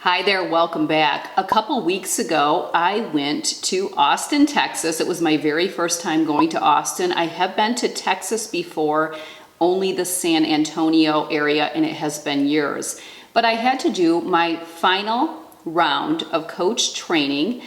Hi there, welcome back. A couple weeks ago, I went to Austin, Texas. It was my very first time going to Austin. I have been to Texas before, only the San Antonio area, and it has been years. But I had to do my final round of coach training.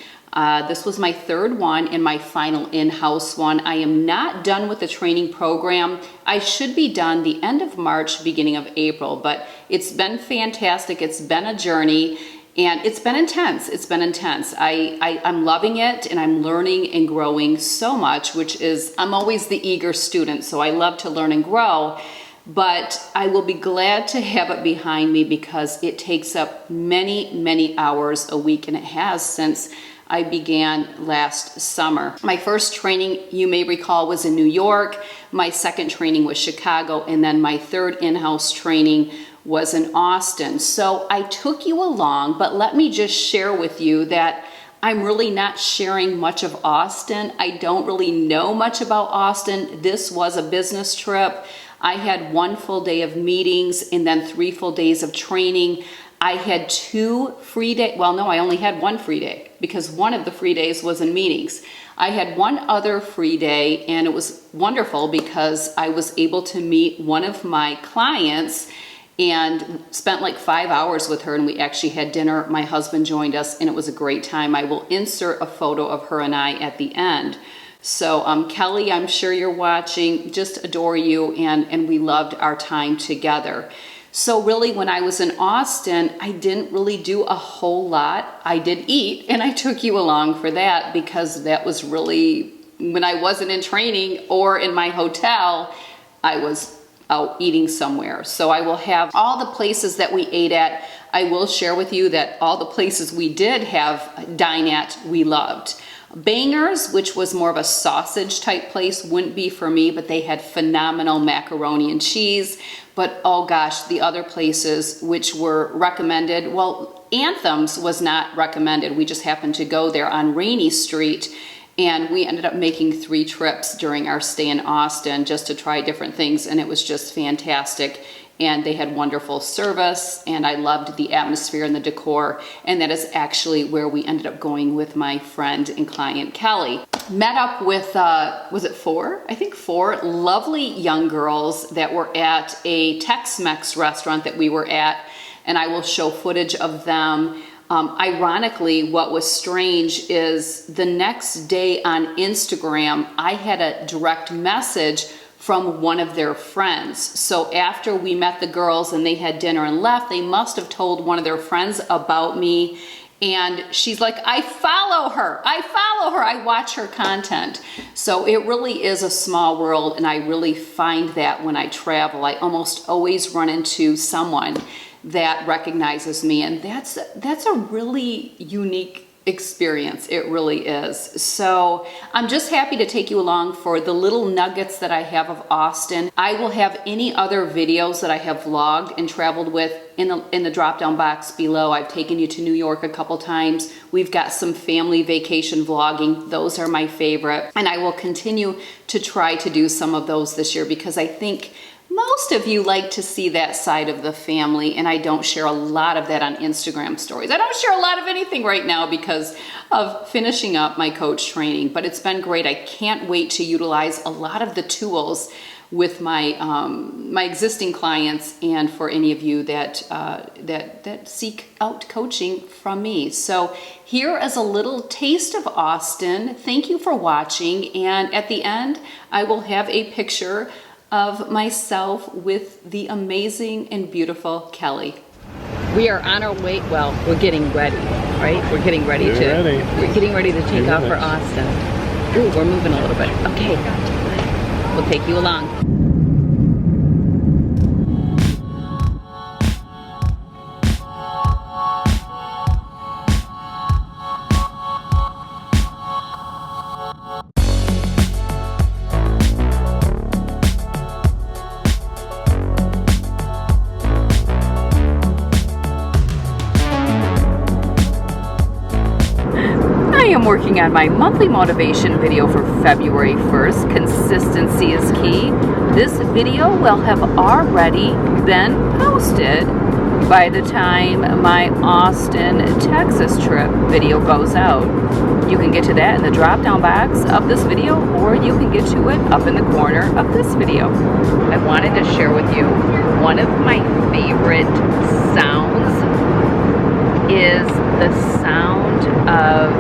This was my third one and my final in-house one. I am not done with the training program. I should be done the end of March, beginning of April, but it's been fantastic. It's been a journey and it's been intense. It's been intense. I'm loving it and I'm learning and growing so much, which is, I'm always the eager student, so I love to learn and grow. But I will be glad to have it behind me because it takes up many, many hours a week, and it has since I began last summer. My first training, you may recall, was in New York. My second training was Chicago, and then my third in-house training was in Austin. So I took you along, but let me just share with you that I'm really not sharing much of Austin. I don't really know much about Austin. This was a business trip. I had one full day of meetings and then 3 full days of training. I had 2 free days. Well, no, I only had 1 free day because one of the free days was in meetings. I had 1 other free day, and it was wonderful because I was able to meet one of my clients and spent like 5 hours with her, and we actually had dinner. My husband joined us, and it was a great time. I will insert a photo of her and I at the end. So Kelly, I'm sure you're watching, just adore you, and we loved our time together. So really, when I was in Austin, I didn't really do a whole lot. I did eat, and I took you along for that because that was really, when I wasn't in training or in my hotel, I was out eating somewhere. So I will have all the places that we ate at. I will share with you that all the places we did have dine at, we loved. Bangers, which was more of a sausage type place, wouldn't be for me, but they had phenomenal macaroni and cheese. But oh gosh, the other places which were recommended, well, Anthem's was not recommended. We just happened to go there on Rainy Street, and we ended up making 3 trips during our stay in Austin just to try different things, and it was just fantastic. And they had wonderful service, and I loved the atmosphere and the decor, and that is actually where we ended up going with my friend and client, Kelly. Met up with, was it 4? I think 4 lovely young girls that were at a Tex-Mex restaurant that we were at, and I will show footage of them. Ironically, what was strange is the next day on Instagram, I had a direct message from one of their friends. So after we met the girls and they had dinner and left, they must have told one of their friends about me. And she's like, I follow her, I watch her content. So it really is a small world, and I really find that when I travel, I almost always run into someone that recognizes me, and that's a really unique experience. It really is. So I'm just happy to take you along for the little nuggets that I have of Austin. I will have any other videos that I have vlogged and traveled with in the drop down box below. I've taken you to New York a couple times. We've got some family vacation vlogging. Those are my favorite, and I will continue to try to do some of those this year because I think most of you like to see that side of the family, and I don't share a lot of that on Instagram stories. I don't share a lot of anything right now because of finishing up my coach training, but it's been great. I can't wait to utilize a lot of the tools with my my existing clients and for any of you that that seek out coaching from me. So here is a little taste of Austin. Thank you for watching, and at the end, I will have a picture of myself with the amazing and beautiful Kelly. We are on our way, well, we're getting ready, right? We're getting ready to take off for Austin. Ooh, we're moving a little bit. Okay, we'll take you along. I'm working on my monthly motivation video for February 1st. Consistency is key. This video will have already been posted by the time my Austin, Texas trip video goes out. You can get to that in the drop down box of this video, or you can get to it up in the corner of this video. I wanted to share with you one of my favorite sounds is the sound of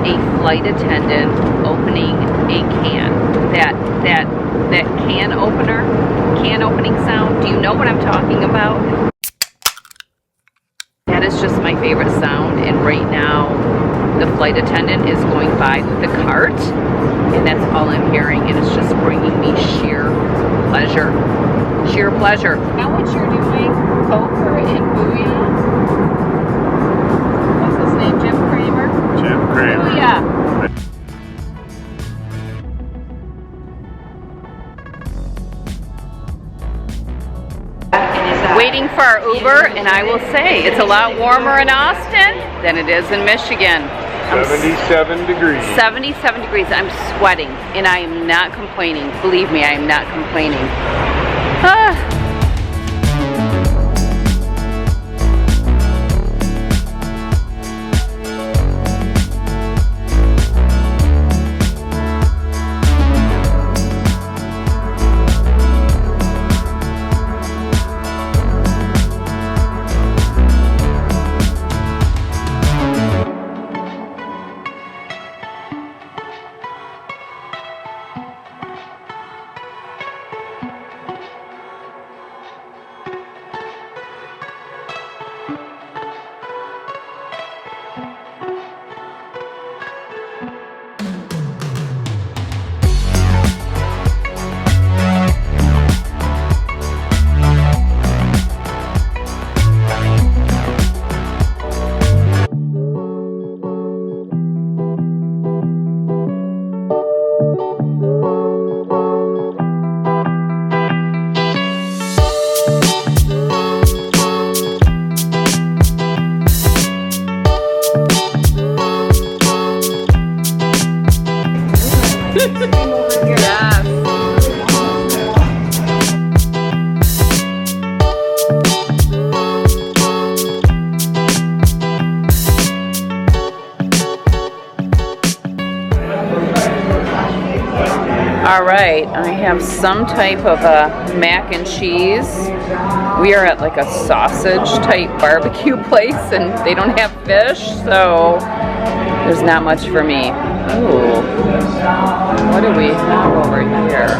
a flight attendant opening a can. That can opening sound. Do you know what I'm talking about? That is just my favorite sound, and right now the flight attendant is going by with the cart, and that's all I'm hearing, and it's just bringing me sheer pleasure. Sheer pleasure. Now what you're doing, Poker and Booyah. What's his name? Jim Cramer? Jim Cramer. Booyah. Waiting for our Uber, and I will say it's a lot warmer in Austin than it is in Michigan. 77 degrees. 77 degrees. I'm sweating, and I am not complaining. Believe me, I am not complaining. All right, I have some type of a mac and cheese. We are at like a sausage type barbecue place, and they don't have fish, so there's not much for me. Ooh, what do we have over here?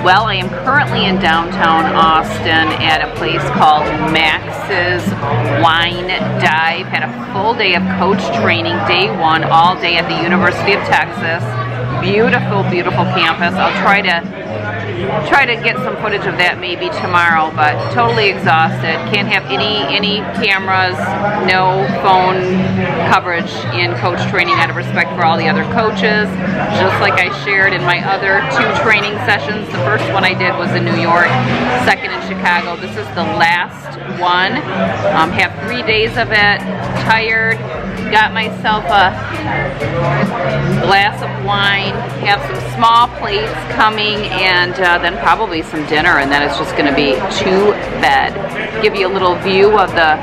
Well, I am currently in downtown Austin at a place called Max's Wine Dive. Had a full day of coach training, day one, all day at the University of Texas. Beautiful, beautiful campus. I'll try to get some footage of that maybe tomorrow, but totally exhausted. Can't have any cameras, no phone coverage in coach training out of respect for all the other coaches. Just like I shared in my other 2 training sessions. The first one I did was in New York, second in Chicago. This is the last one. Have 3 days of it, tired. Got myself a glass of wine, have some small plates coming, and then probably some dinner, and then it's just going to be to bed. Give you a little view of the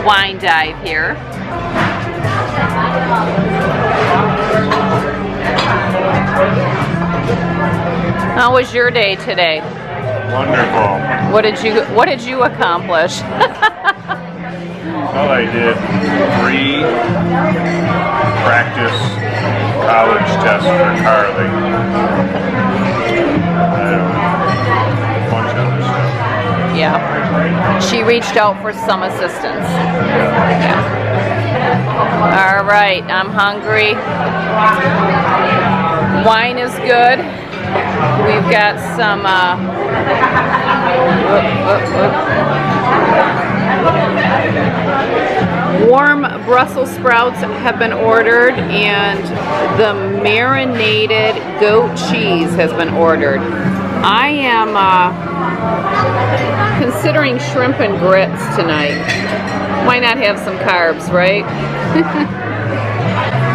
wine dive here. How was your day today? Wonderful. What did you accomplish? Well, I did 3 practice college tests for Carly. A bunch of other stuff. Yeah. She reached out for some assistance. Yeah. All right, I'm hungry. Wine is good. We've got some Warm Brussels sprouts have been ordered, and the marinated goat cheese has been ordered. I am considering shrimp and grits tonight. Why not have some carbs, right?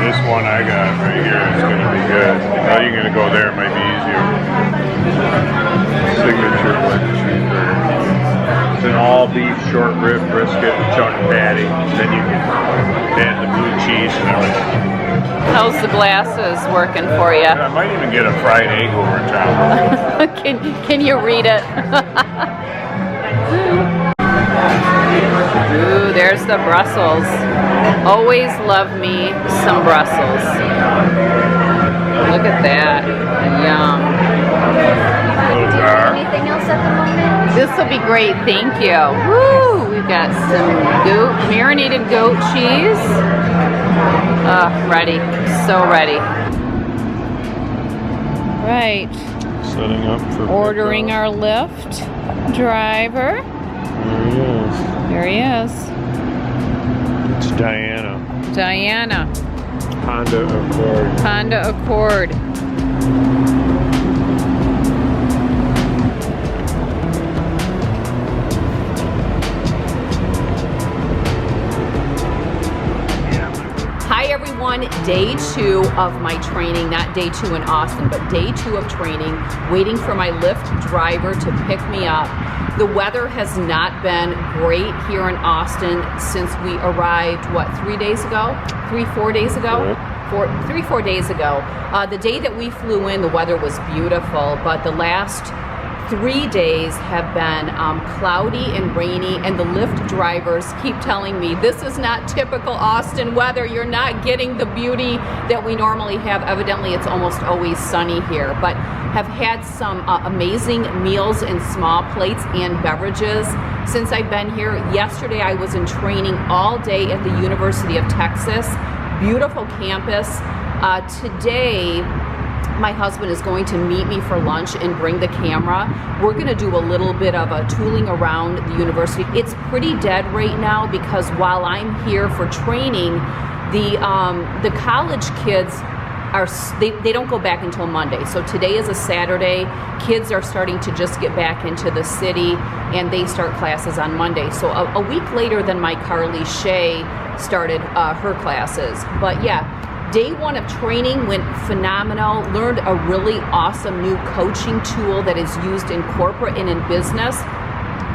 This one I got right here is going to be good. Now you're going to go there, it might be easier. Signature blend cheeseburger. It's an all beef short rib brisket chuck patty. Then you can add the blue cheese and everything. How's the glasses working for you? I might even get a fried egg over top. Can you read it? Ooh, there's the Brussels. Always love me some Brussels. Look at that. Yum. Anything else at the moment? This will be great, thank you. Woo! We've got some marinated goat cheese. Ready. So ready. Right. Setting up for Ordering our Lyft driver. There he is. There he is. It's Diana. Diana. Honda Accord. Honda Accord. Hi everyone, day 2 of my training, not day 2 in Austin, but day 2 of training, waiting for my Lyft driver to pick me up. The weather has not been great here in Austin since we arrived, 3 days ago? 4 days ago? 4 days ago. The day that we flew in, the weather was beautiful, but the last 3 days have been cloudy and rainy, and the Lyft drivers keep telling me this is not typical Austin weather. You're not getting the beauty that we normally have. Evidently, it's almost always sunny here, but have had some amazing meals in small plates and beverages since I've been here. Yesterday, I was in training all day at the University of Texas. Beautiful campus. Today, my husband is going to meet me for lunch and bring the camera. We're going to do a little bit of a tooling around the university. It's pretty dead right now because while I'm here for training, the college kids they don't go back until Monday. So today is a Saturday. Kids are starting to just get back into the city, and they start classes on Monday. So a week later than my Carly Shea started her classes. But yeah. Day 1 of training went phenomenal. Learned a really awesome new coaching tool that is used in corporate and in business,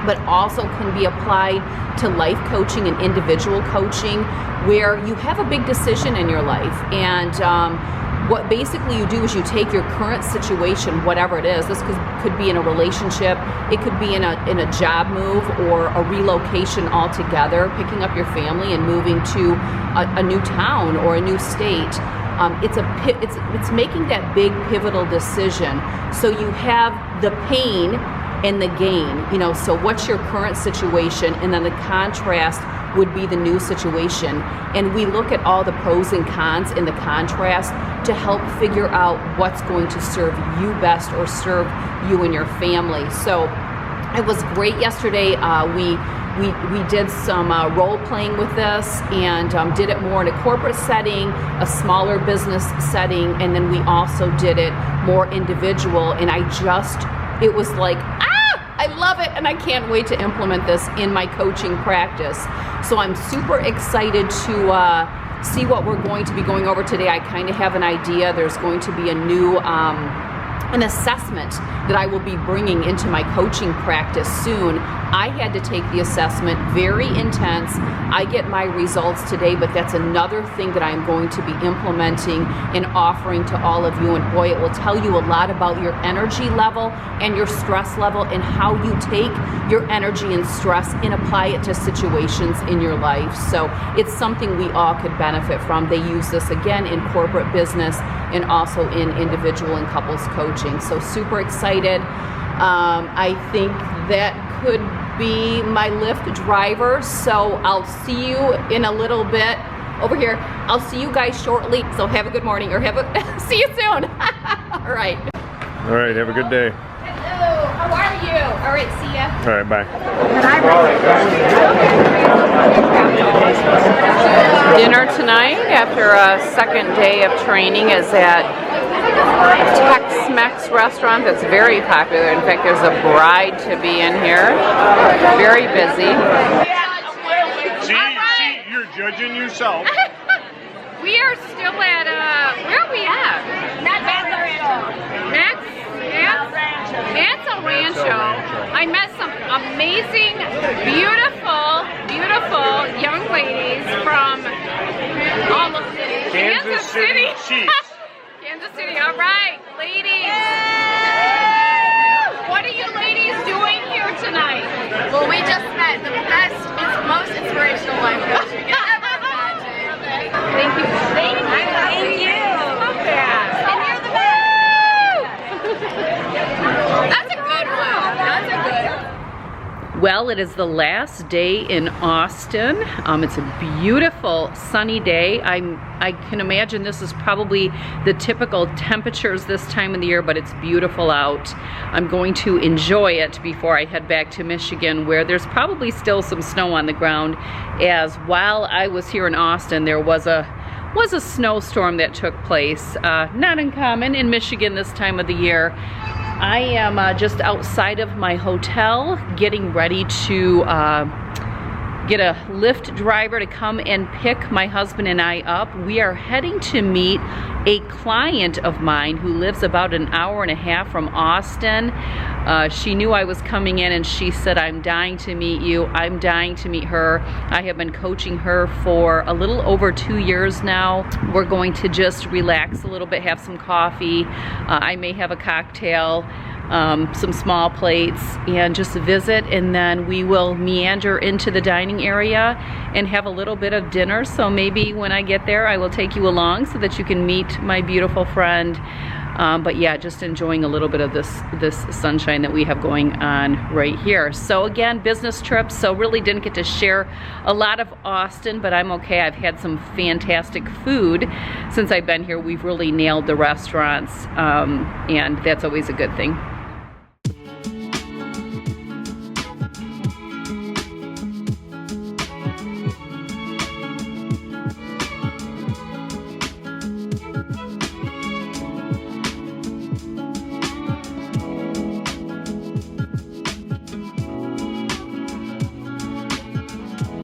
but also can be applied to life coaching and individual coaching, where you have a big decision in your life. And what basically you do is you take your current situation, whatever it is. This could be in a relationship, it could be in a job move or a relocation altogether, picking up your family and moving to a new town or a new state. It's making that big pivotal decision. So you have the pain and the gain, so what's your current situation, and then the contrast would be the new situation. And we look at all the pros and cons in the contrast to help figure out what's going to serve you best or serve you and your family. So it was great yesterday. We did some role playing with this and did it more in a corporate setting, a smaller business setting, and then we also did it more individual. And it was like, I love it, and I can't wait to implement this in my coaching practice. So I'm super excited to see what we're going to be going over today. I kind of have an idea. There's going to be a new an assessment that I will be bringing into my coaching practice soon. I had to take the assessment, very intense. I get my results today, but that's another thing that I'm going to be implementing and offering to all of you. And boy, it will tell you a lot about your energy level and your stress level and how you take your energy and stress and apply it to situations in your life. So it's something we all could benefit from. They use this again in corporate business and also in individual and couples coaching. So super excited. I think that could be my Lyft driver. So I'll see you in a little bit over here. I'll see you guys shortly. So have a good morning or see you soon. All right. All right, have a good day. Hello. How are you? All right, see ya. All right, bye. Dinner tonight after a second day of training is at Tex-Mex restaurant that's very popular. In fact, there's a bride to be in here. Very busy. See, you're judging yourself. We are still at, where are we at? Hensel Rancho. I met some amazing, beautiful young ladies from all of Kansas City Chiefs. Kansas City, all right, ladies. What are you ladies doing here tonight? Well, we just met the best, most inspirational life coach you can ever imagine. Thank you. Thank you. Love that. And you're the best. That's a good one. That's a good one. Well, it is the last day in Austin. It's a beautiful sunny day. I can imagine this is probably the typical temperatures this time of the year, but it's beautiful out. I'm going to enjoy it before I head back to Michigan, where there's probably still some snow on the ground, as while I was here in Austin, there was a snowstorm that took place. Not uncommon in Michigan this time of the year. I am just outside of my hotel getting ready to get a Lyft driver to come and pick my husband and I up. We are heading to meet a client of mine who lives about an hour and a half from Austin. She knew I was coming in and she said, I'm dying to meet you. I'm dying to meet her. I have been coaching her for a little over 2 years now. We're going to just relax a little bit, have some coffee. I may have a cocktail. Some small plates, and just visit, and then we will meander into the dining area and have a little bit of dinner. So maybe when I get there I will take you along so that you can meet my beautiful friend. But yeah, just enjoying a little bit of this sunshine that we have going on right here. So again, business trip, so really didn't get to share a lot of Austin, but I'm okay. I've had some fantastic food since I've been here. We've really nailed the restaurants, and that's always a good thing.